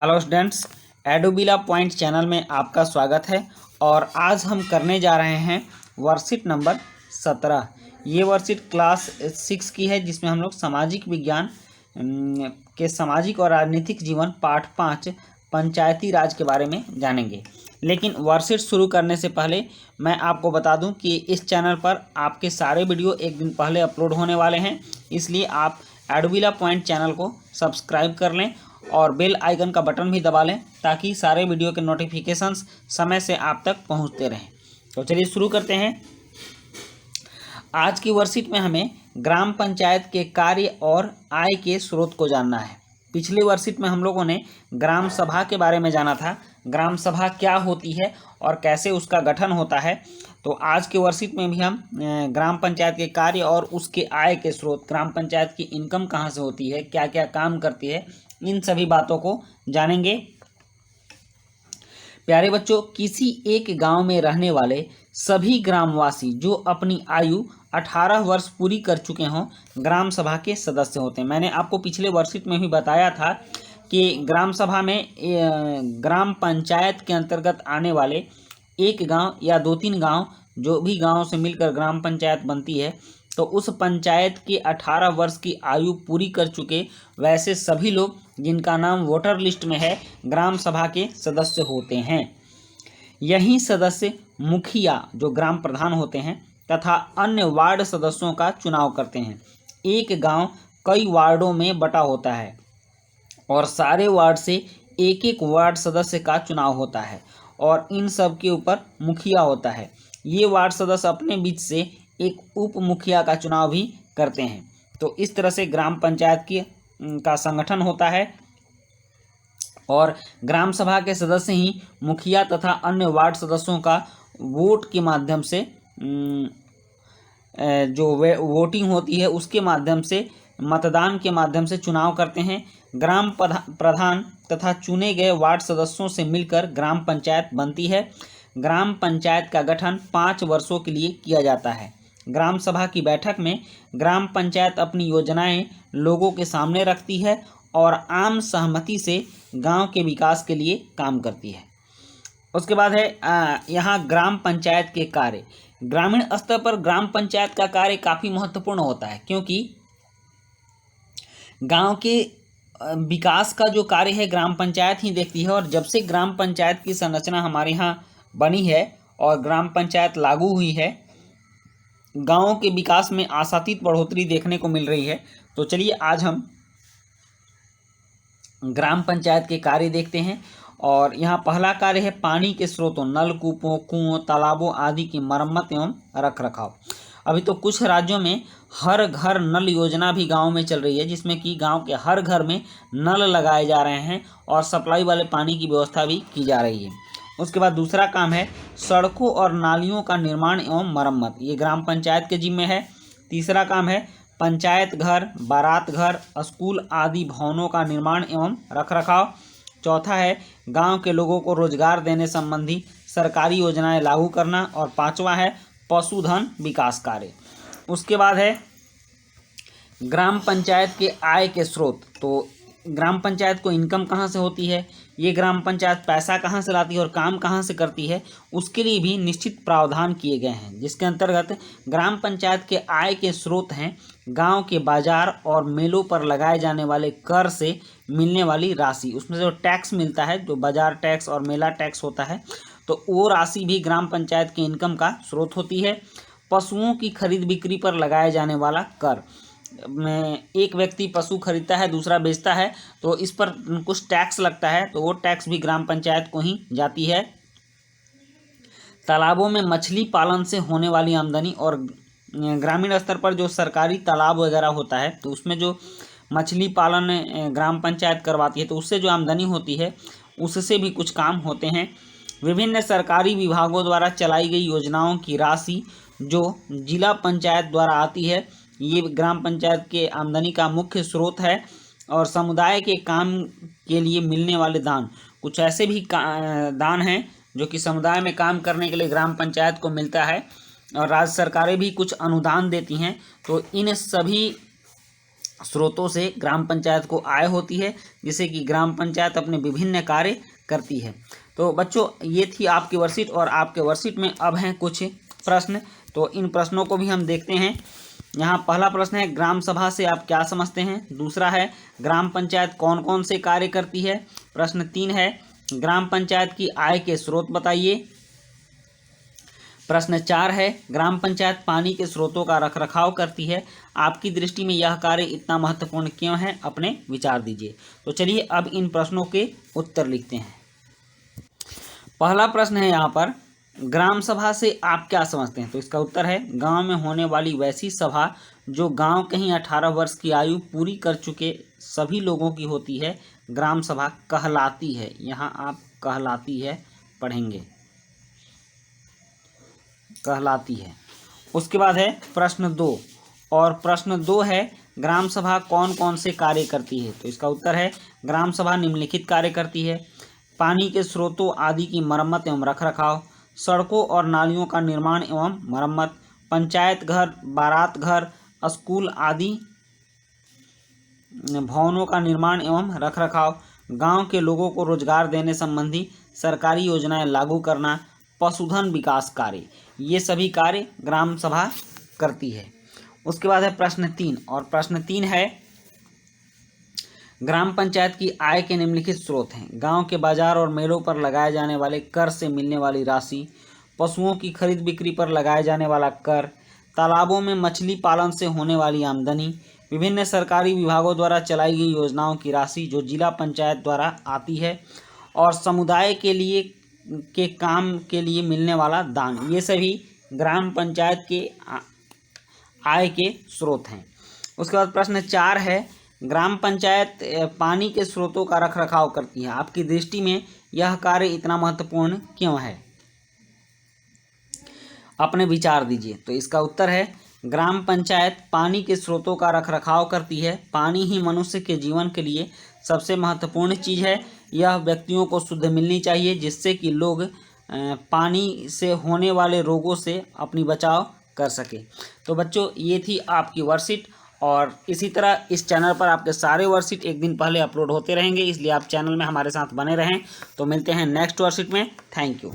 Hello students, एडोबिला point channel में आपका स्वागत है। और आज हम करने जा रहे हैं वर्कशीट नंबर 17। ये वर्कशीट क्लास 6 की है, जिसमें हम लोग सामाजिक विज्ञान के सामाजिक और राजनीतिक जीवन पाठ 5 पंचायती राज के बारे में जानेंगे। लेकिन वर्कशीट शुरू करने से पहले मैं आपको बता दूं कि इस चैनल पर आपके सारे वीडियो एक दिन पहले अपलोड होने वाले हैं, इसलिए आप एडोबिला पॉइंट चैनल को सब्सक्राइब कर लें और बेल आइकन का बटन भी दबा लें, ताकि सारे वीडियो के नोटिफिकेशंस समय से आप तक पहुंचते रहें। तो चलिए शुरू करते हैं। आज की वर्कशीट में हमें ग्राम पंचायत के कार्य और आय के स्रोत को जानना है। पिछली वर्कशीट में हम लोगों ने ग्राम सभा के बारे में जाना था, ग्राम सभा क्या होती है और कैसे उसका गठन होता है। तो आज के वर्कशीट में भी हम ग्राम पंचायत के कार्य और उसके आय के स्रोत, ग्राम पंचायत की इनकम कहाँ से होती है, क्या क्या काम करती है, इन सभी बातों को जानेंगे। प्यारे बच्चों, किसी एक गांव में रहने वाले सभी ग्रामवासी जो अपनी आयु 18 वर्ष पूरी कर चुके हों, ग्राम सभा के सदस्य होते हैं। मैंने आपको पिछले वर्कशीट में भी बताया था कि ग्राम सभा में ग्राम पंचायत के अंतर्गत आने वाले एक गांव या 2-3 गांव, जो भी गांव से मिलकर ग्राम पंचायत बनती है, तो उस पंचायत के 18 वर्ष की आयु पूरी कर चुके वैसे सभी लोग जिनका नाम वोटर लिस्ट में है, ग्राम सभा के सदस्य होते हैं। यही सदस्य मुखिया, जो ग्राम प्रधान होते हैं, तथा अन्य वार्ड सदस्यों का चुनाव करते हैं। एक गांव कई वार्डों में बटा होता है और सारे वार्ड से एक एक वार्ड सदस्य का चुनाव होता है और इन सब के ऊपर मुखिया होता है। ये वार्ड सदस्य अपने बीच से एक उप मुखिया का चुनाव भी करते हैं। तो इस तरह से ग्राम पंचायत का संगठन होता है और ग्राम सभा के सदस्य ही मुखिया तथा अन्य वार्ड सदस्यों का वोट के माध्यम से, जो वोटिंग होती है उसके माध्यम से, मतदान के माध्यम से चुनाव करते हैं। ग्राम प्रधान तथा चुने गए वार्ड सदस्यों से मिलकर ग्राम पंचायत बनती है। ग्राम पंचायत का गठन 5 वर्षों के लिए किया जाता है। ग्राम सभा की बैठक में ग्राम पंचायत अपनी योजनाएं लोगों के सामने रखती है और आम सहमति से गांव के विकास के लिए काम करती है। उसके बाद है यहाँ ग्राम पंचायत के कार्य। ग्रामीण स्तर पर ग्राम पंचायत का कार्य काफ़ी महत्वपूर्ण होता है, क्योंकि गांव के विकास का जो कार्य है ग्राम पंचायत ही देखती है। और जब से ग्राम पंचायत की संरचना हमारे यहाँ बनी है और ग्राम पंचायत लागू हुई है, गांवों के विकास में आशातीत बढ़ोतरी देखने को मिल रही है। तो चलिए आज हम ग्राम पंचायत के कार्य देखते हैं। और यहाँ पहला कार्य है पानी के स्रोतों, नलकूपों, कुओं, तालाबों आदि की मरम्मत एवं रखरखाव। अभी तो कुछ राज्यों में हर घर नल योजना भी गांव में चल रही है, जिसमें कि गांव के हर घर में नल लगाए जा रहे हैं और सप्लाई वाले पानी की व्यवस्था भी की जा रही है। उसके बाद दूसरा काम है सड़कों और नालियों का निर्माण एवं मरम्मत, ये ग्राम पंचायत के जिम्मे है। तीसरा काम है पंचायत घर, बारात घर, स्कूल आदि भवनों का निर्माण एवं रखरखाव। चौथा है गांव के लोगों को रोजगार देने संबंधी सरकारी योजनाएं लागू करना। और पांचवा है पशुधन विकास कार्य। उसके बाद है ग्राम पंचायत के आय के स्रोत। तो ग्राम पंचायत को इनकम कहाँ से होती है, ये ग्राम पंचायत पैसा कहाँ से लाती है और काम कहाँ से करती है, उसके लिए भी निश्चित प्रावधान किए गए हैं, जिसके अंतर्गत ग्राम पंचायत के आय के स्रोत हैं गांव के बाजार और मेलों पर लगाए जाने वाले कर से मिलने वाली राशि। उसमें जो टैक्स मिलता है, जो बाजार टैक्स और मेला टैक्स होता है, तो वो राशि भी ग्राम पंचायत की इनकम का स्रोत होती है। पशुओं की खरीद बिक्री पर लगाए जाने वाला कर, में एक व्यक्ति पशु खरीदता है, दूसरा बेचता है, तो इस पर कुछ टैक्स लगता है, तो वो टैक्स भी ग्राम पंचायत को ही जाती है। तालाबों में मछली पालन से होने वाली आमदनी, और ग्रामीण स्तर पर जो सरकारी तालाब वगैरह होता है, तो उसमें जो मछली पालन ग्राम पंचायत करवाती है, तो उससे जो आमदनी होती है उससे भी कुछ काम होते हैं। विभिन्न सरकारी विभागों द्वारा चलाई गई योजनाओं की राशि जो जिला पंचायत द्वारा आती है, ये ग्राम पंचायत के आमदनी का मुख्य स्रोत है। और समुदाय के काम के लिए मिलने वाले दान, कुछ ऐसे भी दान हैं जो कि समुदाय में काम करने के लिए ग्राम पंचायत को मिलता है, और राज्य सरकारें भी कुछ अनुदान देती हैं। तो इन सभी स्रोतों से ग्राम पंचायत को आय होती है, जिससे कि ग्राम पंचायत अपने विभिन्न कार्य करती है। तो बच्चों ये थी आपकी वर्कशीट, और आपके वर्कशीट में अब हैं कुछ प्रश्न, तो इन प्रश्नों को भी हम देखते हैं। यहाँ पहला प्रश्न है, ग्राम सभा से आप क्या समझते हैं। दूसरा है, ग्राम पंचायत कौन कौन से कार्य करती है। प्रश्न 3 है, ग्राम पंचायत की आय के स्रोत बताइए। प्रश्न 4 है, ग्राम पंचायत पानी के स्रोतों का रखरखाव करती है, आपकी दृष्टि में यह कार्य इतना महत्वपूर्ण क्यों है, अपने विचार दीजिए। तो चलिए अब इन प्रश्नों के उत्तर लिखते हैं। पहला प्रश्न है यहाँ पर, ग्राम सभा से आप क्या समझते हैं। तो इसका उत्तर है, गांव में होने वाली वैसी सभा जो गांव के ही 18 वर्ष की आयु पूरी कर चुके सभी लोगों की होती है, ग्राम सभा कहलाती है। यहाँ आप कहलाती है पढ़ेंगे, कहलाती है। उसके बाद है प्रश्न 2, और प्रश्न 2 है, ग्राम सभा कौन कौन से कार्य करती है। तो इसका उत्तर है, ग्राम सभा निम्नलिखित कार्य करती है, पानी के स्रोतों आदि की मरम्मत एवं रखरखाव, सड़कों और नालियों का निर्माण एवं मरम्मत, पंचायत घर, बारात घर, स्कूल आदि भवनों का निर्माण एवं रखरखाव, गांव के लोगों को रोजगार देने संबंधी सरकारी योजनाएं लागू करना, पशुधन विकास कार्य, ये सभी कार्य ग्राम सभा करती है। उसके बाद है प्रश्न 3, और प्रश्न 3 है, ग्राम पंचायत की आय के निम्नलिखित स्रोत हैं। गांव के बाजार और मेलों पर लगाए जाने वाले कर से मिलने वाली राशि, पशुओं की खरीद बिक्री पर लगाए जाने वाला कर, तालाबों में मछली पालन से होने वाली आमदनी, विभिन्न सरकारी विभागों द्वारा चलाई गई योजनाओं की राशि जो जिला पंचायत द्वारा आती है, और समुदाय के काम के लिए मिलने वाला दान, ये सभी ग्राम पंचायत के आय के स्रोत हैं। उसके बाद प्रश्न 4 है, ग्राम पंचायत पानी के स्रोतों का रखरखाव करती है, आपकी दृष्टि में यह कार्य इतना महत्वपूर्ण क्यों है, अपने विचार दीजिए। तो इसका उत्तर है, ग्राम पंचायत पानी के स्रोतों का रखरखाव करती है, पानी ही मनुष्य के जीवन के लिए सबसे महत्वपूर्ण चीज़ है, यह व्यक्तियों को शुद्ध मिलनी चाहिए, जिससे कि लोग पानी से होने वाले रोगों से अपनी बचाव कर सके। तो बच्चों ये थी आपकी वर्कशीट, और इसी तरह इस चैनल पर आपके सारे वर्कशीट एक दिन पहले अपलोड होते रहेंगे, इसलिए आप चैनल में हमारे साथ बने रहें। तो मिलते हैं नेक्स्ट वर्कशीट में। Thank you.